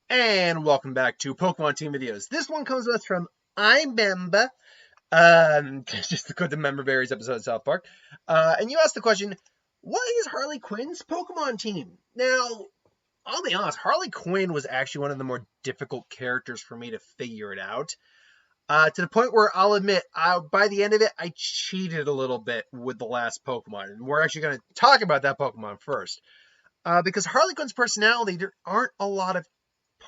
And welcome back to Pokemon Team Videos. This one comes to us from iMember, just the Member Berries episode of South Park. And you asked the question, what is Harley Quinn's Pokemon team? Now, I'll be honest, Harley Quinn was actually one of the more difficult characters for me to figure it out. To the point where I'll admit, by the end of it, I cheated a little bit with the last Pokemon. And we're actually going to talk about that Pokemon first. Because Harley Quinn's personality, there aren't a lot of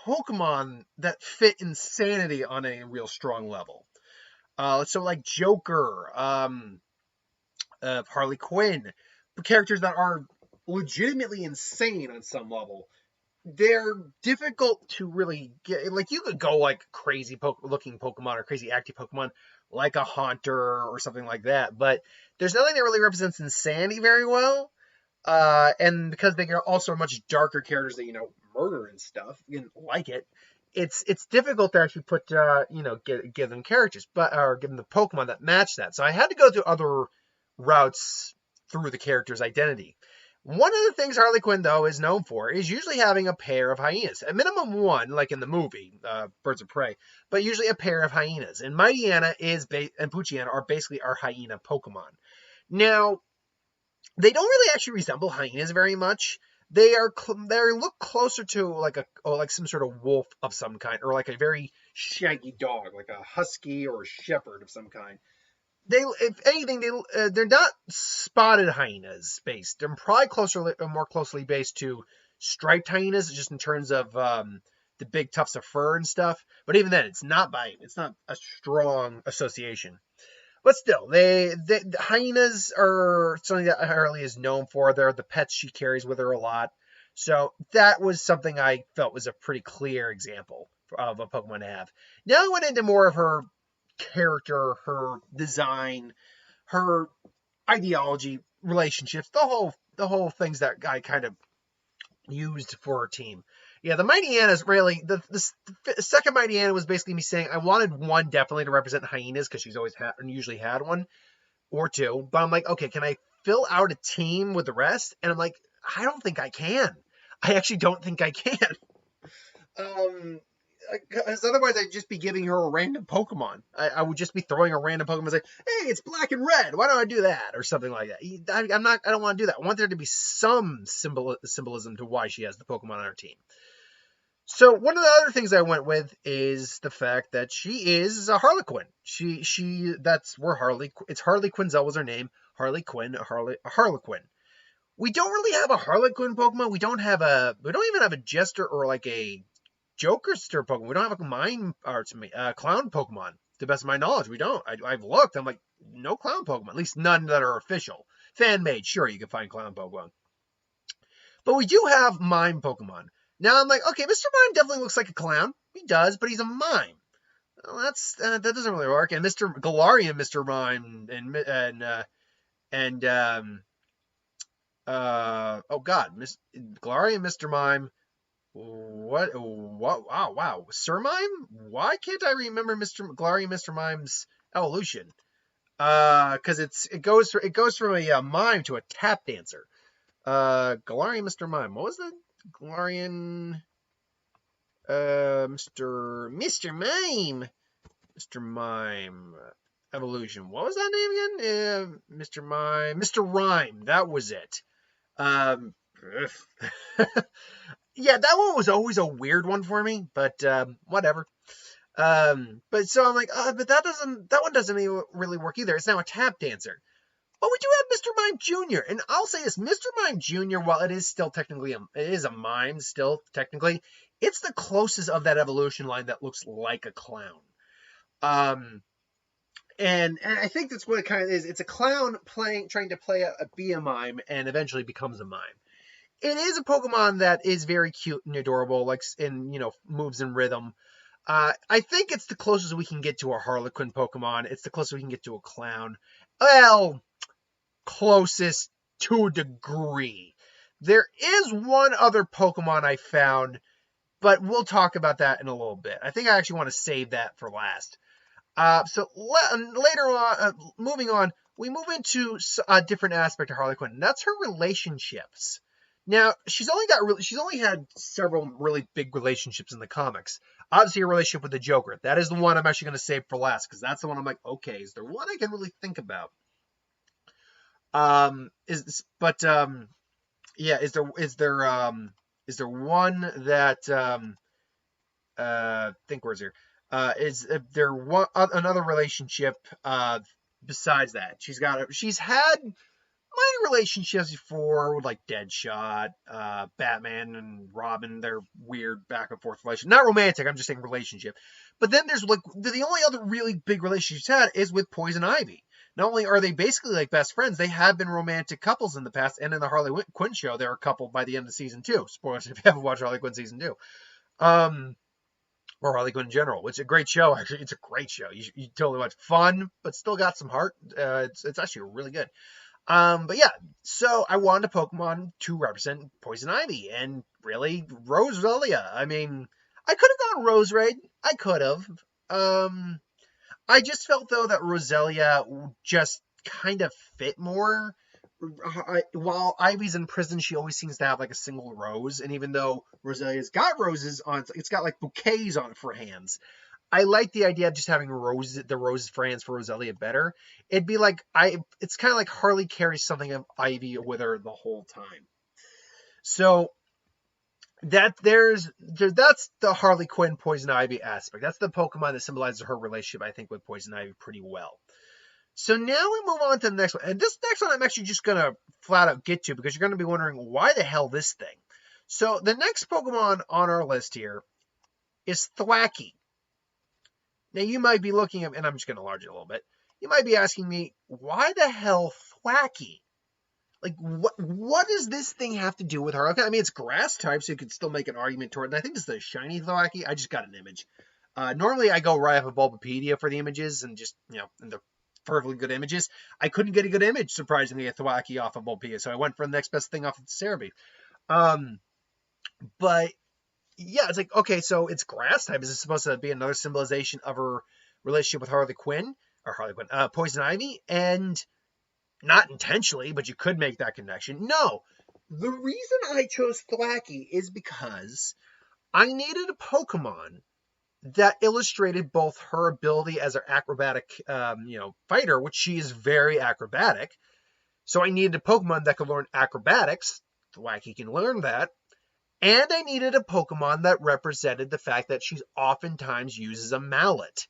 Pokemon that fit insanity on a real strong level. So like Joker, Harley Quinn, characters that are legitimately insane on some level. They're difficult to really get. Like you could go like crazy looking Pokemon or crazy active Pokemon, like a Haunter or something like that. But there's nothing that really represents insanity very well. And because they are also much darker characters that, murder and stuff, you didn't like it, it's difficult to actually put, give them characters, or give them the Pokemon that match that. So I had to go through other routes through the character's identity. One of the things Harley Quinn, though, is known for is usually having a pair of hyenas. A minimum one, like in the movie, Birds of Prey, but usually a pair of hyenas. And Mightyena and Poochyena are basically our hyena Pokemon. Now, they don't really actually resemble hyenas very much. They look closer to like some sort of wolf of some kind, or like a very shaggy dog, like a husky or a shepherd of some kind. If anything, they're not spotted hyenas based. They're probably more closely based to striped hyenas, just in terms of the big tufts of fur and stuff. But even then, it's not a strong association. But still, the hyenas are something that Harley is known for. They're the pets she carries with her a lot. So that was something I felt was a pretty clear example of a Pokemon to have. Now I went into more of her character, her design, her ideology, relationships, the whole things that I kind of used for her team. Yeah, the Mightyena is really the second Mightyena was basically me saying I wanted one definitely to represent hyenas because she's always had and usually had one or two. But I'm like, okay, can I fill out a team with the rest? And I'm like, I don't think I can. I actually don't think I can. Because otherwise I'd just be giving her a random Pokemon. I would just be throwing a random Pokemon and say, hey, it's black and red. Why don't I do that? Or something like that. I don't want to do that. I want there to be some symbolism to why she has the Pokemon on her team. So one of the other things I went with is the fact that she is a Harlequin. That's where it's Harley Quinzel was her name. Harley Quinn, a Harlequin. We don't really have a Harlequin Pokemon. We don't even have a Jester or like a Jokerster Pokemon. We don't have a clown Pokemon. To the best of my knowledge, we don't. I've looked. I'm like, no clown Pokemon. At least none that are official. Fan made, sure, you can find clown Pokemon. But we do have mime Pokemon. Now I'm like, okay, Mr. Mime definitely looks like a clown. He does, but he's a mime. Well, that doesn't really work. And Mr. Galarian, Mr. Mime, oh God, Galarian, Mr. Mime. What? Wow. Sir Mime? Why can't I remember Mr. Galarian, Mr. Mime's evolution? Because it goes from a mime to a tap dancer. Galarian, Mr. Mime. What was the Galarian, Mr. Mime, Mr. Mime evolution. What was that name again? Mr. Mime, Mr. Rhyme. That was it. Yeah, that one was always a weird one for me, but whatever. But so I'm like, but that one doesn't really work either. It's now a tap dancer. But we do have Mr. Mime Jr. And I'll say this, Mr. Mime Jr., while it is still technically, it is a mime still technically, it's the closest of that evolution line that looks like a clown. And I think that's what it kind of is. It's a clown trying to be a mime and eventually becomes a mime. It is a Pokemon that is very cute and adorable, like moves in rhythm. I think it's the closest we can get to a Harlequin Pokemon. It's the closest we can get to a clown. Well, closest to a degree. There is one other Pokemon I found, but we'll talk about that in a little bit. I think I actually want to save that for last. So later on, moving on, we move into a different aspect of Harley Quinn, and that's her relationships. Now, she's only had several really big relationships in the comics. Obviously, a relationship with the Joker. That is the one I'm actually going to save for last, because that's the one I'm like, okay, is there one I can really think about? Yeah, is there one that think words here? Is there one another relationship besides that? She's had minor relationships before with like Deadshot, Batman and Robin. They're weird back and forth relationship. Not romantic, I'm just saying relationship. But then there's like the only other really big relationship she's had is with Poison Ivy. Not only are they basically like best friends, they have been romantic couples in the past, and in the Harley Quinn show, they're a couple by the end of season 2. Spoilers if you haven't watched Harley Quinn season 2. Or Harley Quinn in general, which is a great show. Actually, it's a great show. You totally watch. Fun, but still got some heart. It's actually really good. But yeah, so I wanted a Pokemon to represent Poison Ivy, and really, Roselia. I mean, I could have gone Roserade. I could have. I just felt, though, that Roselia just kind of fit more. While Ivy's in prison, she always seems to have like a single rose, and even though Roselia's got roses on, it's got like bouquets on it for hands. I like the idea of just having the roses for hands for Roselia better. It'd be like it's kind of like Harley carries something of Ivy with her the whole time. So that's the Harley Quinn Poison Ivy aspect. That's the Pokemon that symbolizes her relationship, I think, with Poison Ivy pretty well. So now we move on to the next one. And this next one I'm actually just going to flat out get to, because you're going to be wondering, why the hell this thing? So the next Pokemon on our list here is Thwacky. Now you might be looking at, and I'm just going to enlarge it a little bit. You might be asking me, why the hell Thwacky? Like, what does this thing have to do with her? Okay, I mean, it's grass type, so you could still make an argument toward it. And I think this is a shiny Thwacky. I just got an image. Normally I go right off of Bulbapedia for the images, and just, and the perfectly good images. I couldn't get a good image, surprisingly, a Thwacky off of Bulbapedia, so I went for the next best thing off of Cerebi. But yeah, it's like, okay, so it's grass type. Is it supposed to be another symbolization of her relationship with Poison Ivy? And not intentionally, but you could make that connection. No, the reason I chose Thwacky is because I needed a Pokemon that illustrated both her ability as an acrobatic, fighter, which she is very acrobatic. So I needed a Pokemon that could learn acrobatics. Thwacky can learn that. And I needed a Pokemon that represented the fact that she oftentimes uses a mallet.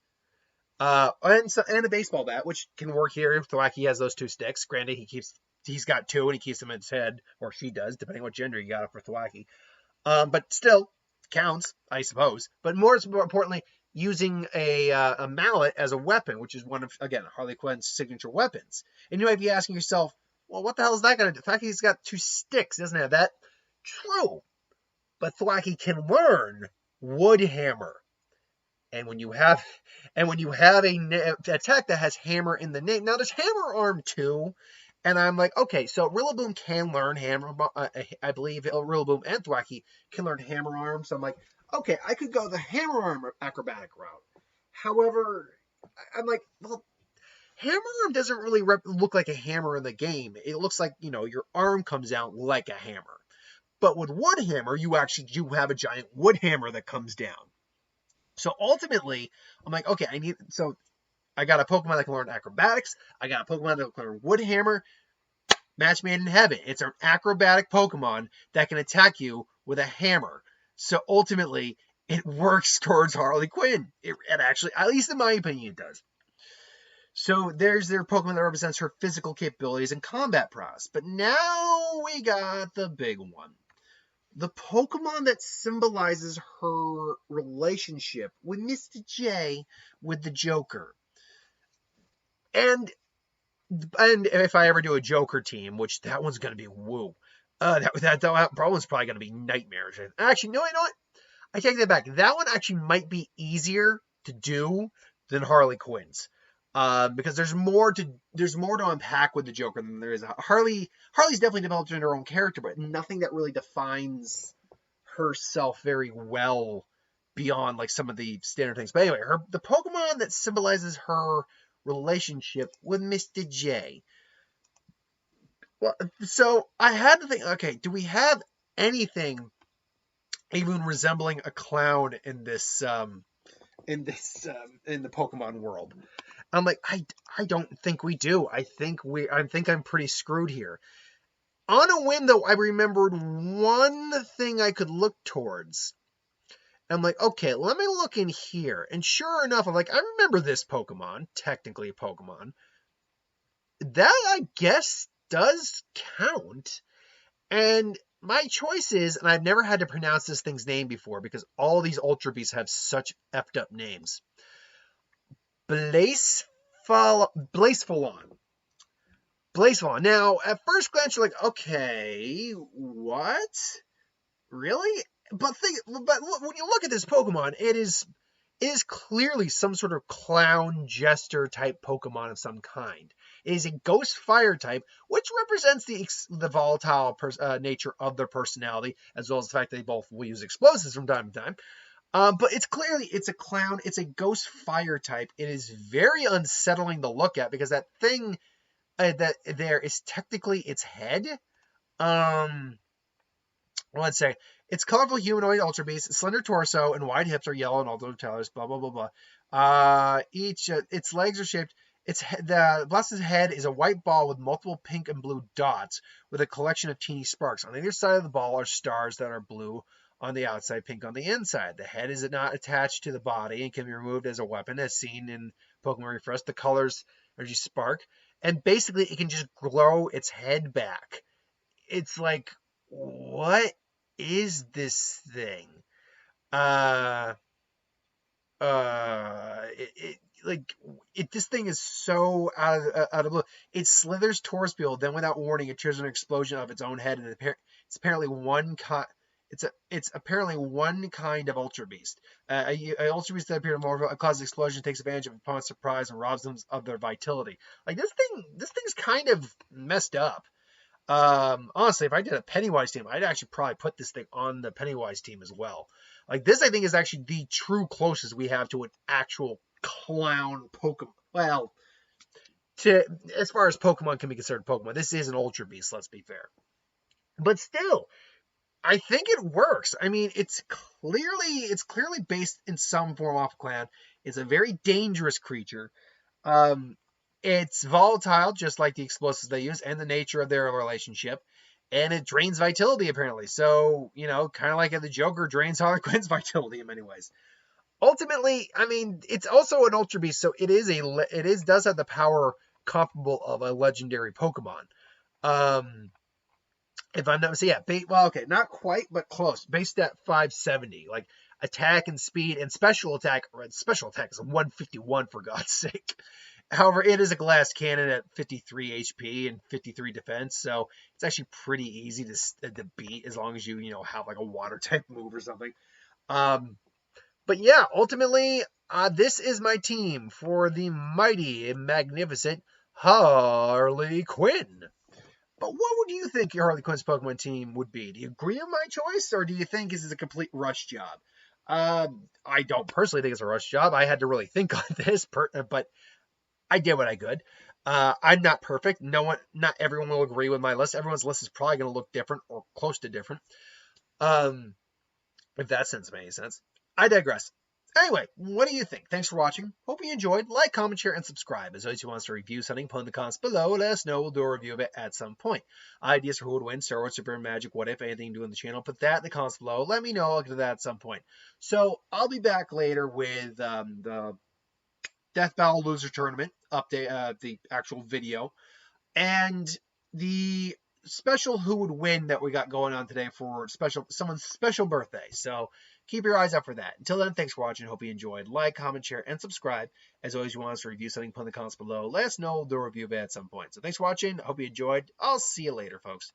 And a baseball bat, which can work here if Thwacky has those 2 sticks. Granted, he's got 2 and he keeps them in his head, or she does, depending what gender you got it for Thwacky. But still, counts, I suppose. But more importantly, using a mallet as a weapon, which is one of, again, Harley Quinn's signature weapons. And you might be asking yourself, well, what the hell is that going to do? Thwacky's got 2 sticks, doesn't have that? True. But Thwacky can learn Wood Hammer. And when you have a attack that has hammer in the name, now there's Hammer Arm too, and I'm like, okay, so Rillaboom can learn Hammer. I believe Rillaboom and Thwacky can learn Hammer Arm. So I'm like, okay, I could go the Hammer Arm acrobatic route. However, I'm like, well, Hammer Arm doesn't really look like a hammer in the game. It looks like, your arm comes out like a hammer. But with Wood Hammer, you have a giant wood hammer that comes down. So ultimately, I'm like, okay, I got a Pokemon that can learn acrobatics. I got a Pokemon that can learn Wood Hammer. Match made in heaven. It's an acrobatic Pokemon that can attack you with a hammer. So ultimately, it works towards Harley Quinn. It actually, at least in my opinion, it does. So there's their Pokemon that represents her physical capabilities and combat prowess. But now we got the big one. The Pokemon that symbolizes her relationship with Mr. J, with the Joker. And if I ever do a Joker team, which that one's going to be woo. That one's probably going to be nightmarish. Actually, no, you know what? I take that back. That one actually might be easier to do than Harley Quinn's. Because there's more to unpack with the Joker than there is Harley. Harley's definitely developed in her own character, but nothing that really defines herself very well beyond like some of the standard things. But anyway, the Pokemon that symbolizes her relationship with Mr. J. Well, so I had to think, okay, do we have anything even resembling a clown in in the Pokemon world? I'm like, I don't think we do. I think I'm pretty screwed here. On a whim, though, I remembered one thing I could look towards. I'm like, okay, let me look in here. And sure enough, I'm like, I remember this Pokemon, technically a Pokemon. That, I guess, does count. And my choice is, and I've never had to pronounce this thing's name before because all these Ultra Beasts have such effed up names. Blazephalon. Blazephalon. Now, at first glance, you're like, okay, what? Really? But when you look at this Pokemon, it is clearly some sort of clown jester type Pokemon of some kind. It is a ghost fire type, which represents the volatile nature of their personality, as well as the fact that they both will use explosives from time to time. But it's a clown. It's a ghost fire type. It is very unsettling to look at because that thing that there is technically its head. Let's say it's colorful humanoid ultra beast, slender torso, and wide hips are yellow and alternate colors. Blah blah blah blah. Its legs are shaped. The Blast's head is a white ball with multiple pink and blue dots, with a collection of teeny sparks. On either side of the ball are stars that are blue on the outside, pink on the inside. The head is not attached to the body and can be removed as a weapon, as seen in Pokemon Refresh. The colors are just spark, and basically it can just grow its head back. It's like, what is this thing? This thing is so out of blue. It slithers towards people, then without warning, it triggers an explosion of its own head, and it's apparently one kind of Ultra Beast. A Ultra Beast that appears more causes explosion, takes advantage of opponent's surprise, and robs them of their vitality. Like this thing's kind of messed up. Honestly, if I did a Pennywise team, I'd actually probably put this thing on the Pennywise team as well. Like this, I think is actually the true closest we have to an actual clown Pokemon. Well, as far as Pokemon can be considered Pokemon, this is an Ultra Beast. Let's be fair, but still, I think it works. I mean, it's clearly based in some form off a clown. It's a very dangerous creature. It's volatile, just like the explosives they use, and the nature of their relationship. And it drains vitality, apparently. So, kind of like the Joker drains Harley Quinn's vitality in many ways. Ultimately, I mean, it's also an Ultra Beast, so it does have the power comparable of a legendary Pokemon. If I'm not okay, not quite, but close. Based at 570, like attack and speed and special attack. Special attack is 151 for God's sake. However, it is a glass cannon at 53 HP and 53 defense, so it's actually pretty easy to beat as long as you have like a water type move or something. But yeah, ultimately, this is my team for the mighty and magnificent Harley Quinn. But what would you think your Harley Quinn's Pokemon team would be? Do you agree with my choice, or do you think this is a complete rush job? I don't personally think it's a rush job. I had to really think on this, but I did what I could. I'm not perfect. Not everyone will agree with my list. Everyone's list is probably going to look different or close to different. If that sense makes any sense. I digress. Anyway, what do you think? Thanks for watching. Hope you enjoyed. Like, comment, share, and subscribe. As always, who wants to review something, put in the comments below. Let us know. We'll do a review of it at some point. Ideas for who would win, Star Wars, Super Magic, what if, anything to do in the channel. Put that in the comments below. Let me know. I'll get to that at some point. So, I'll be back later with the Death Battle Loser Tournament update, the actual video, and the special who would win that we got going on today for someone's special birthday. So keep your eyes out for that. Until then, thanks for watching. Hope you enjoyed. Like, comment, share, and subscribe. As always, you want us to review something, put in the comments below. Let us know. We'll do a review of it at some point. So thanks for watching. Hope you enjoyed. I'll see you later, folks.